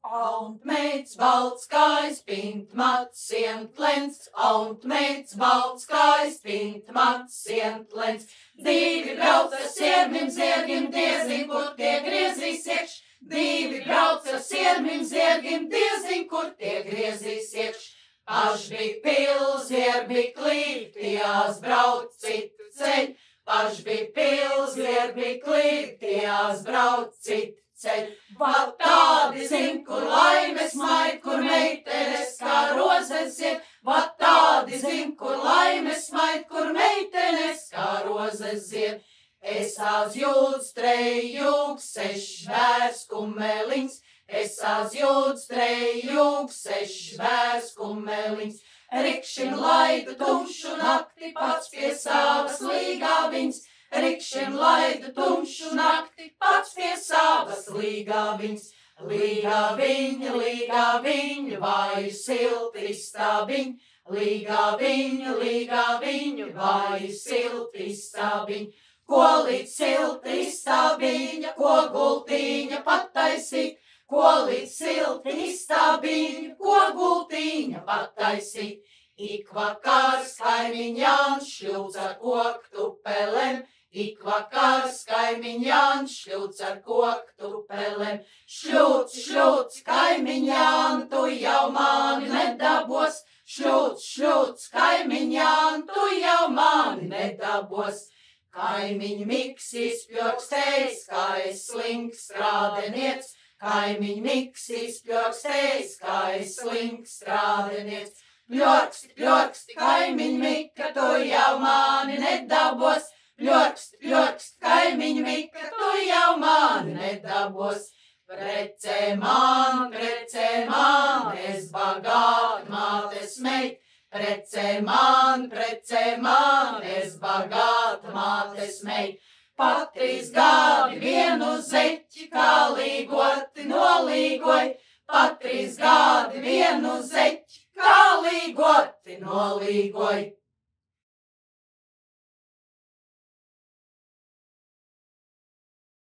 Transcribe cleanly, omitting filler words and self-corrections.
Und meits balts kājs, pint mats sient lens, und meits balts kājs, pint mats sient lens. Divi brauc ar siermim ziergim, diezin, kur tie griezīs iekš. Divi brauc ar siermim ziergim, diezin, kur tie griezīs iekš. Paš bij pils, zier bij klīp, tijās brauc citu ceļ. Paš bij pils, zier bij klīp, tijās brauc citu ceļ. Vat tādi zin, kur laimes maid, kur meitenes kā rozes iet. Vat tādi zin, kur laimes maid, kur meitenes kā rozes iet. Es azjūdz trejūgs, sešs vērs kumeliņš. Es azjūdz trejūgs, sešs vērs kumeliņš. Rikšim laidu tumšu nakti, pats pie savas līgāviņas. Rikšim laidu tumšu nakti, pats pie savas līgāviņas. Līgāviņa, līgāviņa, vai silti istabiņ. Līgāviņa, līgāviņa, vai silti istabiņ. Ko līdz silti istabiņa, ko gultīņa pataisīt. Ko līdz silti istabiņa, ko gultīņa pataisīt. Ik vakars kaimiņāns šļūts ar koktupelem. Ik vakars kaimiņāns šļūts ar koktupelem. Šļūts, šļūts, kaimiņān, tu jau mani nedabos. Šļūts, šļūts, kaimiņān, tu jau mani nedabos. Kaimiņ miksīs pļokstējs, kā es slinks strādeniec. Kaimiņ miksīs pļokstējs, kā es slinks strādeniec. Pļoksti, pļoksti, kaimiņ mika, tu jau mani nedabos. Pļoksti, pļoksti, kaimiņ mika, tu jau mani nedabos. Precē man, es bagāta mātes meit. Precē man, es bagāta mātes meit. Pat 3 gadi vienu zeķi, kā līgoti nolīgoj. Pat 3 gadi vienu zeķi, kā līgoti nolīgoj.